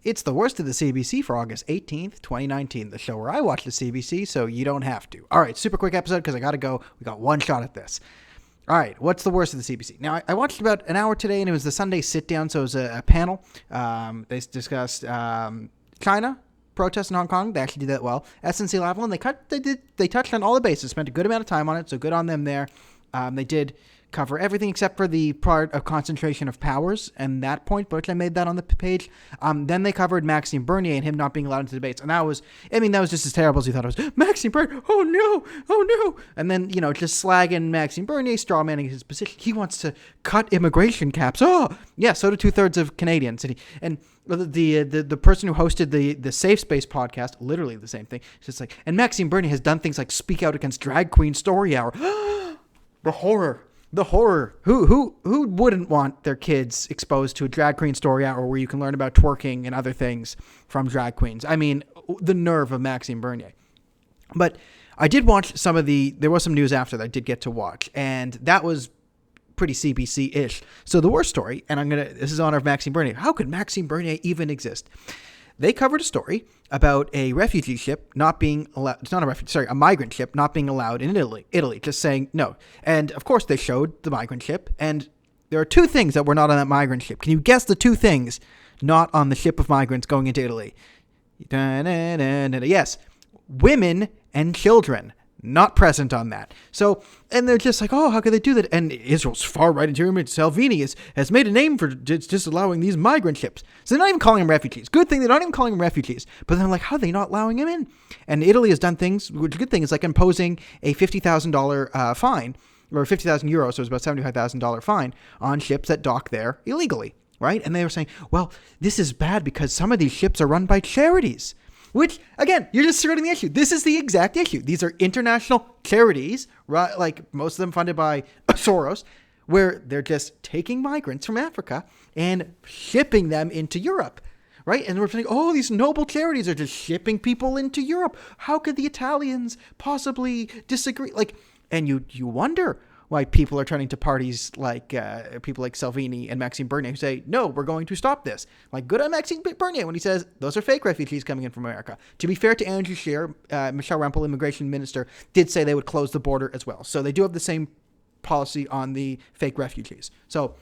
It's the worst of the CBC for August 18th, 2019, the show where I watch the CBC so you don't have to. All right, super quick episode because I got to go. We got one shot at this. All right, what's the worst of the CBC? Now, I watched about an hour today, and it was the Sunday sit-down, so it was a panel. They discussed China, protests in Hong Kong. They actually did that well. SNC Lavalin, they touched on all the bases, spent a good amount of time on it, so good on them there. They did cover everything except for the part of concentration of powers and that point, but I made that on the page. Then they covered Maxime Bernier and him not being allowed into debates. And that was just as terrible as you thought it was. Maxime Bernier, oh no. And then, just slagging Maxime Bernier, strawmanning his position. He wants to cut immigration caps. Oh, yeah, so do 2/3 of Canadians. And the person who hosted the Safe Space podcast, literally the same thing. It's just like, and Maxime Bernier has done things like speak out against Drag Queen Story Hour. The horror. Who wouldn't want their kids exposed to a Drag Queen Story Hour where you can learn about twerking and other things from drag queens? I mean, the nerve of Maxime Bernier. But I did watch there was some news after that I did get to watch, and that was pretty CBC-ish. So the worst story, and this is in honor of Maxime Bernier. How could Maxime Bernier even exist? They covered a story about a refugee ship not being allowed. It's not a refugee, sorry, a migrant ship not being allowed in Italy, just saying no. And of course, they showed the migrant ship, and there are two things that were not on that migrant ship. Can you guess the two things not on the ship of migrants going into Italy? Yes, women and children. Not present on that. So, and they're just like, oh, how could they do that? And Israel's far-right interior minister Salvini has made a name for just allowing these migrant ships. So they're not even calling them refugees. Good thing they're not even calling them refugees. But they're like, how are they not allowing them in? And Italy has done things, which good thing is like imposing a $50,000 fine, or 50,000 euros, so it's about $75,000 fine on ships that dock there illegally, right? And they were saying, well, this is bad because some of these ships are run by charities. Which, again, you're just skirting the issue. This is the exact issue. These are international charities, right? Like most of them funded by Soros, where they're just taking migrants from Africa and shipping them into Europe, right? And we're saying, oh, these noble charities are just shipping people into Europe. How could the Italians possibly disagree? And you wonder why people are turning to parties like people like Salvini and Maxime Bernier who say, no, we're going to stop this. Like, good on Maxime Bernier when he says those are fake refugees coming in from America. To be fair to Andrew Scheer, Michelle Rempel, immigration minister, did say they would close the border as well. So they do have the same policy on the fake refugees. So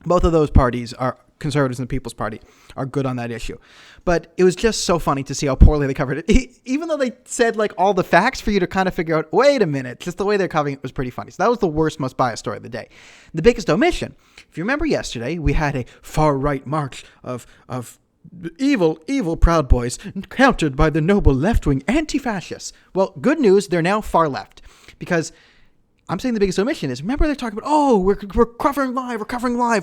both of those parties are Conservatives and the People's Party are good on that issue. But it was just so funny to see how poorly they covered it. Even though they said like all the facts for you to kind of figure out, wait a minute, just the way they're covering it was pretty funny. So that was the worst, most biased story of the day. The biggest omission, if you remember yesterday, we had a far-right march of evil Proud Boys countered by the noble left-wing anti-fascists. Well, good news, they're now far left. Because I'm saying the biggest omission is, remember they're talking about, oh, we're covering live,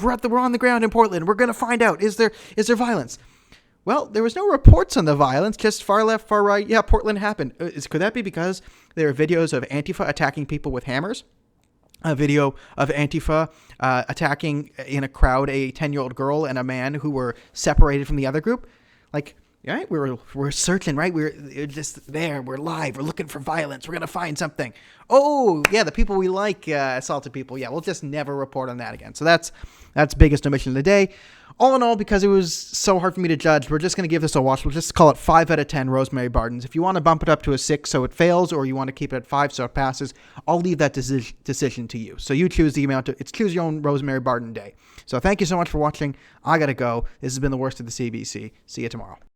we're on the ground in Portland, we're going to find out, is there violence? Well, there was no reports on the violence, just far left, far right, yeah, Portland happened. Could that be because there are videos of Antifa attacking people with hammers? A video of Antifa attacking in a crowd a 10-year-old girl and a man who were separated from the other group? Like, right? We're searching, right? We're just there. We're live. We're looking for violence. We're going to find something. Oh, yeah, the people we like assaulted people. Yeah, we'll just never report on that again. So that's biggest omission of the day. All in all, because it was so hard for me to judge, we're just going to give this a watch. We'll just call it 5 out of 10 Rosemary Bardens. If you want to bump it up to a 6 so it fails, or you want to keep it at 5 so it passes, I'll leave that decision to you. So you choose the amount. It's choose your own Rosemary Barden day. So thank you so much for watching. I got to go. This has been the worst of the CBC. See you tomorrow.